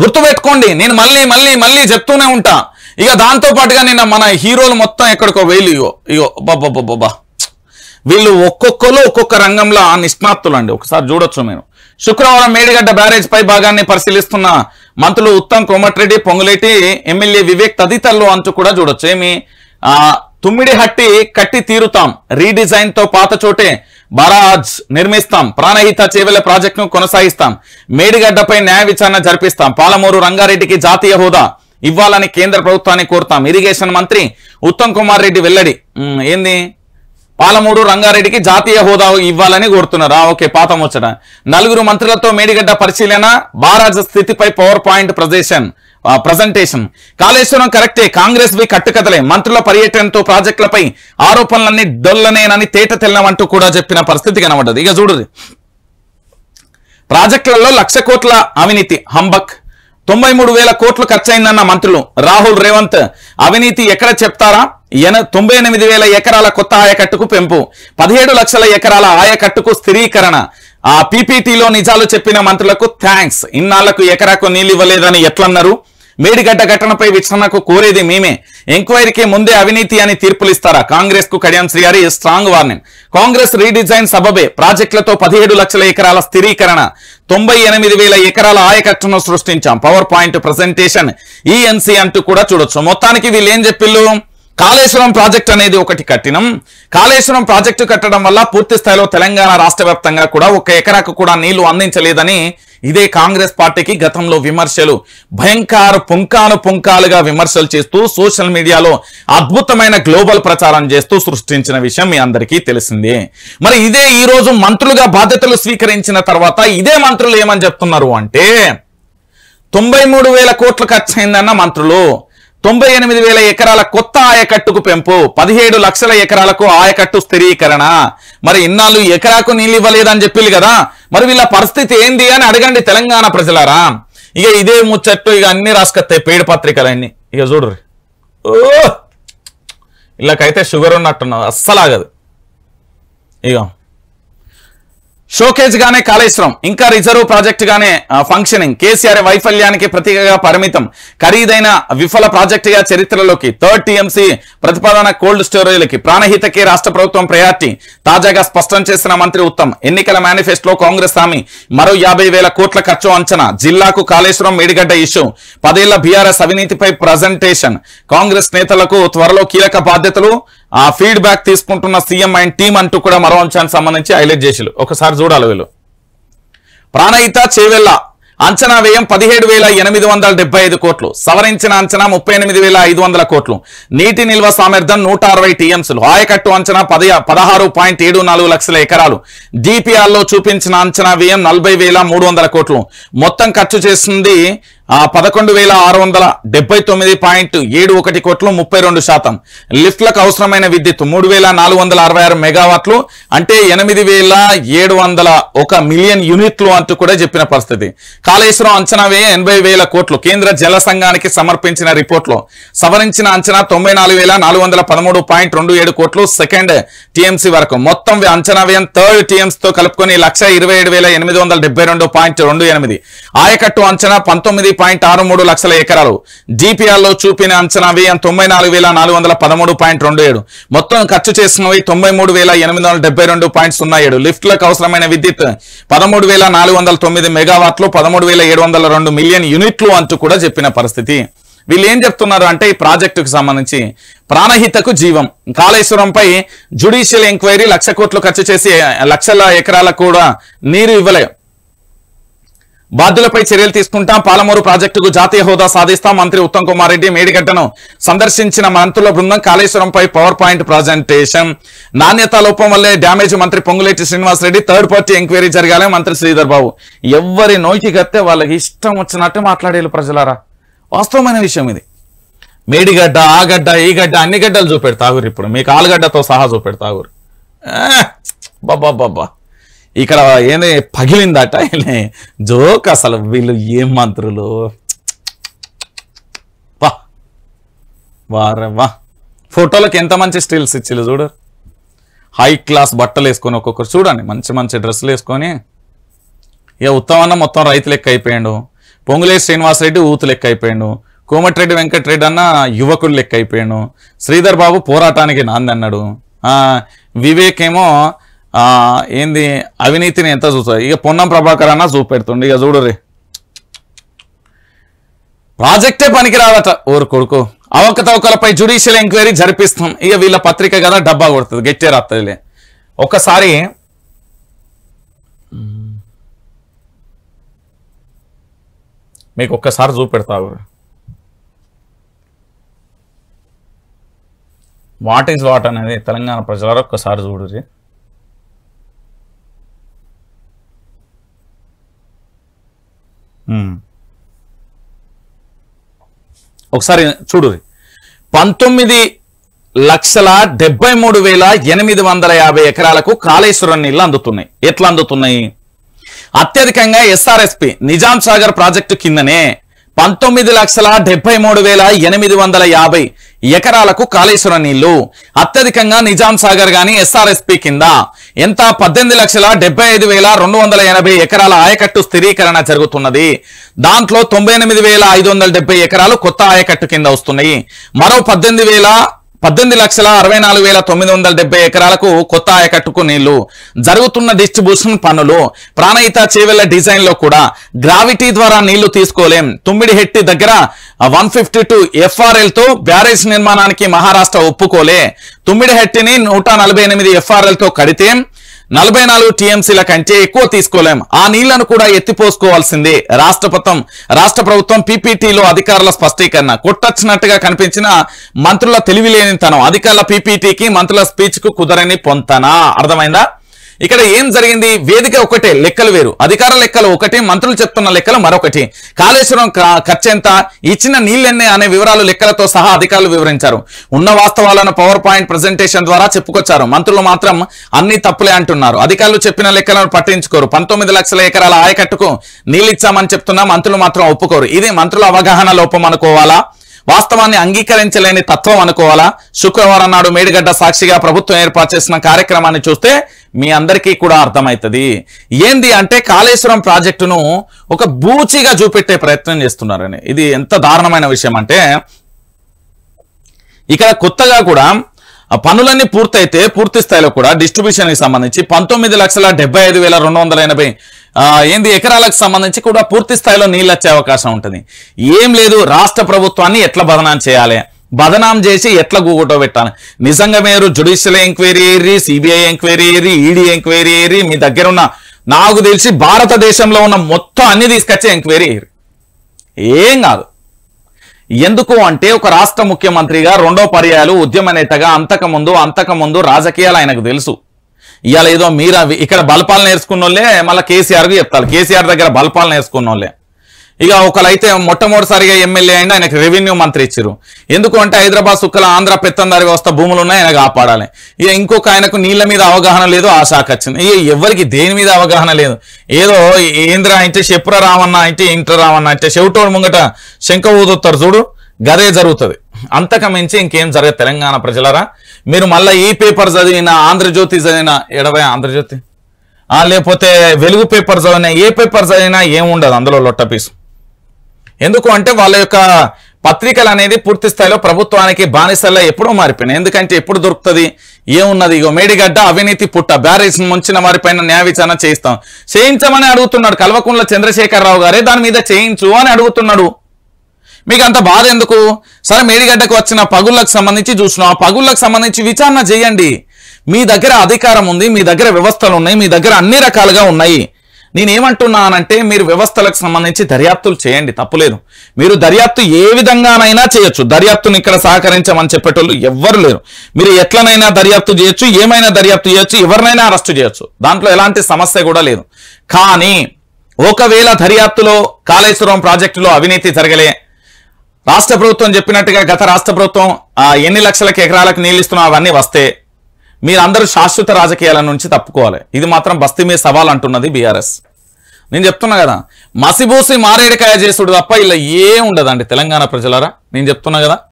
గుర్తుపెట్టుకోండి, నేను మళ్ళీ మళ్ళీ మళ్ళీ చెప్తూనే ఉంటా. ఇక దాంతో పాటుగా నిన్న మన హీరోలు మొత్తం ఎక్కడికో వేలు ఇగో బాబా వీళ్ళు ఒక్కొక్కరు ఒక్కొక్క రంగంలో నిష్ణాతులు అండి. ఒకసారి చూడొచ్చు మీరు. శుక్రవారం మేడిగడ్డ బ్యారేజ్ పై భాగాన్ని పరిశీలిస్తున్న మంత్రులు ఉత్తమ్, కోమటిరెడ్డి, పొంగులేటి, ఎమ్మెల్యే వివేక్ తదితరులు అంటూ కూడా చూడొచ్చు. ఏమి తుమ్మిడి హట్టి కట్టి తీరుతాం, రీడిజైన్ తో పాత చోటే బరాజ్ నిర్మిస్తాం, ప్రాణహిత చేవెళ్ల ప్రాజెక్టును కొనసాగిస్తాం, మేడిగడ్డపై న్యాయ విచారణ జరిపిస్తాం, పాలమూరు రంగారెడ్డికి జాతీయ హోదా ఇవ్వాలని కేంద్ర ప్రభుత్వాన్ని కోరుతాం. ఇరిగేషన్ మంత్రి ఉత్తమ్ కుమార్ రెడ్డి వెల్లడి. ఏంది? పాలమూరు రంగారెడ్డికి జాతీయ హోదా ఇవ్వాలని కోరుతున్నారు. ఓకే, పాత ముచ్చట. 4 మంత్రులతో మేడిగడ్డ పరిశీలన, బారాజ్ స్థితిపై పవర్ పాయింట్ ప్రజెంటేషన్. కాళేశ్వరం కరెక్టే, కాంగ్రెస్ వి కట్టుకథలే, మంత్రుల పర్యటనతో ప్రాజెక్టులపై ఆరోపణలన్నీ డొల్లనేనని తేట తెల్లమంటూ కూడా చెప్పిన పరిస్థితి కనబడ్డది. ఇక చూడుది, ప్రాజెక్టులలో 1,00,000 కోట్ల అవినీతి హంబక్, 93,000 కోట్లు ఖర్చయిందన్న మంత్రులు. రాహుల్, రేవంత్ అవినీతి ఎక్కడ చెప్తారా? 98,000 ఎకరాల కొత్త ఆయకట్టుకు పెంపు, 17 లక్షల ఎకరాల ఆయకట్టుకు స్థిరీకరణ. పీపీటీలో నిజాలు చెప్పిన మంత్రులకు థ్యాంక్స్. ఇన్నాళ్లకు ఎకరాకు నీళ్లు ఇవ్వలేదని ఎట్లన్నారు? మేడిగడ్డ ఘటనపై విచారణకు కోరేది మేమే, ఎంక్వైరీకి ముందే అవినీతి అని తీర్పులిస్తారా? కాంగ్రెస్ కు Kadiyam Srihari strong warning. Congress redesign సబబే ప్రాజెక్టులతో 17 లక్షల ఎకరాల స్థిరీకరణ, 98,000 ఎకరాల ఆయకట్టును సృష్టించాం, పవర్ పాయింట్ ప్రజెంటేషన్, ఈఎన్సీ అంటూ కూడా చూడొచ్చు. మొత్తానికి వీళ్ళు ఏం చెప్పిళ్ళు? కాళేశ్వరం ప్రాజెక్ట్ అనేది ఒకటి కట్టినం, కాళేశ్వరం ప్రాజెక్టు కట్టడం వల్ల పూర్తి స్థాయిలో తెలంగాణ రాష్ట్ర వ్యాప్తంగా కూడా 1 ఎకరాకు కూడా నీళ్లు అందించలేదని ఇదే కాంగ్రెస్ పార్టీకి గతంలో విమర్శలు, భయంకర పుంకాలుగా విమర్శలు చేస్తూ సోషల్ మీడియాలో అద్భుతమైన గ్లోబల్ ప్రచారం చేస్తూ సృష్టించిన విషయం మీ అందరికీ తెలిసిందే. మరి ఇదే ఈ రోజు మంత్రులుగా బాధ్యతలు స్వీకరించిన తర్వాత ఇదే మంత్రులు ఏమని చెప్తున్నారు అంటే, 93,000 కోట్లు ఖర్చు అయిందన్న మంత్రులు, 98,000 ఎకరాల కొత్త ఆయకట్టుకు పెంపు, 17 లక్షల ఎకరాలకు ఆయకట్టు స్థిరీకరణ. మరి ఇన్నాళ్ళు ఎకరాకు నీళ్ళు ఇవ్వలేదని చెప్పిల్లు కదా, మరి వీళ్ళ పరిస్థితి ఏంది అని అడగండి తెలంగాణ ప్రజలారా. ఇక ఇదే ముచ్చట్టు ఇక అన్ని రాసుకొస్తాయి పేడు పత్రికలన్నీ. ఇక చూడరు, ఇలాకైతే షుగర్ ఉన్నట్టున్నది, అస్సలాగదు. ఇక షోకేజ్ గానే కాళేశ్వరం, ఇంకా రిజర్వ్ ప్రాజెక్ట్ గానే ఫంక్షనింగ్, కేసీఆర్ వైఫల్యానికి ప్రతీకగా పరిమితం, ఖరీదైన విఫల ప్రాజెక్టుగా చరిత్రలోకి, 3rd టీఎంసీ ప్రతిపాదన కోల్డ్ స్టోరేజ్లకి, ప్రాణహితకి రాష్ట్ర ప్రభుత్వం ప్రయారిటీ తాజాగా స్పష్టం చేసిన మంత్రి ఉత్తమ్. ఎన్నికల మేనిఫెస్టోలో కాంగ్రెస్ హామీ, మరో 50,000 కోట్ల ఖర్చు అంచనా, జిల్లాకు కాళేశ్వరం మేడిగడ్డ ఇష్యూ, 10 ఏళ్ల బీఆర్ఎస్ అవినీతిపై ప్రజెంటేషన్, కాంగ్రెస్ నేతలకు త్వరలో కీలక బాధ్యతలు, ఫీడ్బ్యాక్ తీసుకుంటున్న సీఎం అండ్ టీం అంటూ కూడా మరో అంశానికి సంబంధించి హైలైట్ చేసి ఒకసారి చూడాలి. వీళ్ళు ప్రాణహిత చేవెళ్ల అంచనా వ్యయం 17,875 కోట్లు, సవరించిన అంచనా 38,500 కోట్లు, నీటి నిల్వ సామర్థ్యం 160 టీఎంసీలు, ఆయకట్టు అంచనా 16.74 లక్షల ఎకరాలు, డిపిఆర్లో చూపించిన అంచనా వ్యయం 40,300 కోట్లు, మొత్తం ఖర్చు చేసింది 11,679.71 కోట్లు, 32%. లిఫ్ట్లకు అవసరమైన విద్యుత్ 3,466 మెగావాట్లు, అంటే 8,701 మిలియన్ యూనిట్లు అంటూ కూడా చెప్పిన పరిస్థితి. కాళేశ్వరం అంచనా వ్యయం 80,000 కోట్లు, కేంద్ర జల సంఘానికి సమర్పించిన రిపోర్ట్లో సవరించిన అంచనా 94,413.27 కోట్లు, సెకండ్ టీఎంసీ వరకు. మొత్తం అంచనా వ్యయం 3rd టీఎంసీతో కలుపుకొని 127,872.28. ఆయకట్టు అంచనా 19.63 లక్షల ఎకరాలు, డిపిఆర్లో చూపిన అంచనా వ్యయం 94,413.27. మొత్తం ఖర్చు చేసినవి 93,872.07. లిఫ్ట్లకు అవసరమైన విద్యుత్ 13,409 మెగావాట్లు, 13,702 మిలియన్ యూనిట్లు అంటూ కూడా చెప్పిన పరిస్థితి. వీళ్ళు ఏం చెప్తున్నారు అంటే, ఈ ప్రాజెక్టుకు సంబంధించి ప్రాణహితకు జీవం, కాళేశ్వరంపై జ్యుడిషియల్ ఎంక్వైరీ, 1,00,000 కోట్లు ఖర్చు చేసి లక్షల ఎకరాలకు కూడా నీరు ఇవ్వలే, బాధ్యులపై చర్యలు తీసుకుంటాం, పాలమూరు ప్రాజెక్టుకు జాతీయ హోదా సాధిస్తాం. మంత్రి ఉత్తమ్ కుమార్ రెడ్డి మేడిగడ్డను సందర్శించిన మంత్రుల బృందం, కాళేశ్వరంపై పవర్ పాయింట్ ప్రజెంటేషన్, నాణ్యత లోపం వల్లే డ్యామేజ్, మంత్రి Ponguleti Srinivasa Reddy, 3rd party enquiry జరగాలి, మంత్రి శ్రీధర్ బాబు. ఎవరి నోటికి కత్తే వాళ్ళకి ఇష్టం వచ్చినట్టు మాట్లాడేలు ప్రజలారా. వాస్తవమైన విషయం ఇది. మేడిగడ్డ, ఆ గడ్డ, ఈ గడ్డ, అన్ని గడ్డలు చూపెడతాగురు. ఇప్పుడు మీకు ఆలుగడ్డతో సహా చూపెడతాగురు. బాబా ఇక్కడ ఏంది పగిలిందట జోక్. అసలు వీళ్ళు ఏం మంత్రులు, వారవా. ఫోటోలకు ఎంత మంచి స్టిల్స్ ఇచ్చిళ్ళు చూడు, హై క్లాస్ బట్టలు వేసుకొని ఒక్కొక్కరు చూడండి, మంచి మంచి డ్రెస్సులు వేసుకొని. ఇక ఉత్తమన్న మొత్తం రైతు లెక్క అయిపోయాడు. పొంగులేటి శ్రీనివాసరెడ్డి ఊతు లెక్క అయిపోయాడు, కోమటిరెడ్డి వెంకటరెడ్డి అన్న యువకుడు లెక్క అయిపోయాడు, శ్రీధర్ బాబు పోరాటానికి నాంది అన్నాడు, వివేక్ ఏమో ఏంది అవినీతిని ఎంత చూస్తారు, ఇక పొన్నం ప్రభాకర్ అన్న చూపెడుతుండే. ఇక చూడుర్రి ప్రాజెక్టే పనికిరాదట ఓరు కొడుకు. అవకతవకలపై జ్యుడిషియల్ ఎంక్వైరీ జరిపిస్తాం. ఇక వీళ్ళ పత్రిక కదా డబ్బా కొడుతుంది, గట్టే రాత్తదిలే. ఒకసారి మీకు ఒక్కసారి చూపెడతావు వాట్ ఈజ్ వాట్ అనేది తెలంగాణ ప్రజల ఒక్కసారి చూడుర్రి. ఒకసారి చూడుర్రి. 19,73,850 ఎకరాలకు కాళేశ్వరం నీళ్లు అందుతున్నాయి. ఎట్లా అందుతున్నాయి? అత్యధికంగా ఎస్ఆర్ఎస్పి నిజాం సాగర్ ప్రాజెక్టు కిందనే 19,73,850 ఎకరాలకు కాళేశ్వరం నీళ్లు. అత్యధికంగా నిజాం సాగర్ గాని ఎస్ఆర్ఎస్పి కింద ఎంత 18,75,280 ఎకరాల ఆయకట్టు స్థిరీకరణ జరుగుతున్నది. దాంట్లో 98,570 ఎకరాలు కొత్త ఆయకట్టు కింద వస్తున్నాయి. మరో 18,64,970 ఎకరాలకు కొత్త ఆయకట్టుకు నీళ్లు. జరుగుతున్న డిస్ట్రిబ్యూషన్ పనులు ప్రాణహిత చేవెళ్ల డిజైన్ లో కూడా గ్రావిటీ ద్వారా నీళ్లు తీసుకోలేం. తుమ్మిడిహెట్టి దగ్గర 152 FRL తో బ్యారేజ్ నిర్మాణానికి మహారాష్ట్ర ఒప్పుకోలే. తుమ్మిడిహెట్టిని 148 FRL తో కడితే 44 TMCల కంటే ఎక్కువ తీసుకోలేం. ఆ నీళ్లను కూడా ఎత్తిపోసుకోవాల్సిందే. రాష్ట్ర ప్రభుత్వం PPTలో అధికారుల స్పష్టీకరణ. కొట్టొచ్చినట్టుగా కనిపించిన మంత్రుల తెలివిలేనితనం. అధికారుల PPTకి మంత్రుల స్పీచ్ కు కుదరని పొంతన. అర్థమైందా? ఇక్కడ ఏం జరిగింది? వేదిక ఒకటే, లెక్కలు వేరు. అధికార లెక్కలు ఒకటి, మంత్రులు చెప్తున్న లెక్కలు మరొకటి. కాళేశ్వరం ఖర్చు ఎంత, ఇచ్చిన నీళ్ళెన్నే అనే వివరాలు లెక్కలతో సహా అధికారులు వివరించారు. ఉన్న వాస్తవాలను PowerPoint ప్రెజెంటేషన్ ద్వారా చెప్పుకొచ్చారు. మంత్రులు మాత్రం అన్ని తప్పులే అంటున్నారు. అధికారులు చెప్పిన లెక్కలను పట్టించుకోరు. 19 లక్షల ఎకరాల ఆయకట్టుకు నీళ్ళిచ్చామని చెప్తున్నా మంత్రులు మాత్రం ఒప్పుకోరు. ఇది మంత్రుల అవగాహన లోపం అనుకోవాలా, వాస్తవాన్ని అంగీకరించలేని తత్వం అనుకోవాలా? శుక్రవారం నాడు మేడిగడ్డ సాక్షిగా ప్రభుత్వం ఏర్పాటు చేసిన కార్యక్రమాన్ని చూస్తే మీ అందరికీ కూడా అర్థమవుతుంది. ఏంది అంటే కాళేశ్వరం ప్రాజెక్టును ఒక బూచిగా చూపెట్టే ప్రయత్నం చేస్తున్నారని. ఇది ఎంత దారుణమైన విషయం అంటే, ఇక్కడ కొత్తగా కూడా పనులన్నీ పూర్తయితే పూర్తి స్థాయిలో కూడా డిస్ట్రిబ్యూషన్ కి సంబంధించి 19,75,280 ఎకరాలకు సంబంధించి కూడా పూర్తి స్థాయిలో నీళ్ళు వచ్చే అవకాశం ఉంటుంది. ఏం లేదు, రాష్ట్ర ప్రభుత్వాన్ని ఎట్లా బదనాం చేయాలి, బదనాం చేసి ఎట్లా గూగుటో పెట్టాలి. నిజంగా మీరు జ్యుడిషియల్ ఎంక్వైరీ ఏరి, సిబిఐ ఎంక్వైరీ ఏరి, ఈడీ ఎంక్వైరీ ఏరి, మీ దగ్గర ఉన్న నాకు తెలిసి భారతదేశంలో ఉన్న మొత్తం అన్ని తీసుకొచ్చే ఎంక్వైరీ ఏరి, ఏం కాదు. ఎందుకు అంటే ఒక రాష్ట్ర ముఖ్యమంత్రిగా 2వ పర్యాయాలు ఉద్యమ నేతగా అంతకుముందు రాజకీయాలు ఆయనకు తెలుసు. ఇవాళ ఏదో మీరు ఇక్కడ బలపాలు నేర్చుకున్న వాళ్ళే మళ్ళీ కేసీఆర్కి చెప్తారు. కేసీఆర్ దగ్గర బలపాలు నేర్చుకున్న వాళ్ళే. ఇక ఒకరైతే మొట్టమొదటిసారిగా ఎమ్మెల్యే అయినా ఆయనకు రెవెన్యూ మంత్రి ఇచ్చారు. ఎందుకు అంటే హైదరాబాద్ సుక్కల ఆంధ్ర పెత్తందారి వ్యవస్థ భూములు ఉన్నాయి, ఆయన కాపాడాలి. ఇక ఇంకొక ఆయనకు నీళ్ల మీద అవగాహన లేదు, ఆ శాఖ వచ్చింది. ఇక ఎవరికి దేని మీద అవగాహన లేదు. ఏదో ఏంద్ర అంటే చెప్పుర రామన్న అంటే ఇంటర్ రామన్న అంటే చెవిటోడు ముంగట శంఖ ఊదుతారు చూడు, గదే జరుగుతుంది. అంతకు మించి ఇంకేం జరగదు. తెలంగాణ ప్రజలరా, మీరు మళ్ళీ ఈ పేపర్ చదివిన, ఆంధ్రజ్యోతి చదివిన, ఎడవై ఆంధ్రజ్యోతి లేకపోతే వెలుగు పేపర్ చదివినా, ఏ పేపర్ చదివినా ఏముండదు అందులో లొట్టపీసు. ఎందుకు అంటే వాళ్ళ యొక్క పత్రికలు అనేది పూర్తి స్థాయిలో ప్రభుత్వానికి బానిసల్లో ఎప్పుడో మారిపోయినాయి. ఎందుకంటే ఎప్పుడు దొరుకుతుంది, ఏమున్నది? ఇగో మేడిగడ్డ అవినీతి పుట్ట, బ్యారేజ్ ముంచిన వారిపైన న్యాయ విచారణ చేయించమని అడుగుతున్నాడు. కల్వకుంట్ల చంద్రశేఖరరావు గారే దాని మీద చేయించు అని అడుగుతున్నాడు. మీకు అంత బాధ ఎందుకు? సరే, మేడిగడ్డకు వచ్చిన పగుళ్లకు సంబంధించి చూసినాం, ఆ పగుళ్లకు సంబంధించి విచారణ చేయండి. మీ దగ్గర అధికారం ఉంది, మీ దగ్గర వ్యవస్థలు ఉన్నాయి, మీ దగ్గర అన్ని రకాలుగా ఉన్నాయి. నేనేమంటున్నానంటే మీరు వ్యవస్థలకు సంబంధించి దర్యాప్తులు చేయండి, తప్పులేదు. మీరు దర్యాప్తు ఏ విధంగానైనా చేయొచ్చు. దర్యాప్తుని ఇక్కడ సహకరించమని చెప్పేటోళ్ళు ఎవ్వరు లేరు. మీరు ఎట్లనైనా దర్యాప్తు చేయొచ్చు, ఏమైనా దర్యాప్తు చేయొచ్చు, ఎవరినైనా అరెస్టు చేయొచ్చు. దాంట్లో ఎలాంటి సమస్య కూడా లేదు. కానీ ఒకవేళ దర్యాప్తులో కాళేశ్వరం ప్రాజెక్టులో అవినీతి జరగలే, రాష్ట్ర ప్రభుత్వం చెప్పినట్టుగా గత రాష్ట్ర ప్రభుత్వం ఎన్ని లక్షల ఎకరాలకు నీళ్ళు ఇస్తున్నా అవన్నీ వస్తే మీరందరూ శాశ్వత రాజకీయాల నుంచి తప్పుకోవాలి. ఇది మాత్రం బస్తీ మీద సవాల్ అంటున్నది బీఆర్ఎస్. నేను చెప్తున్నా కదా, మసిబూసి మారేడికాయ చేసుడు తప్ప ఇలా ఏం ఉండదండి తెలంగాణ ప్రజలారా. నేను చెప్తున్నా కదా.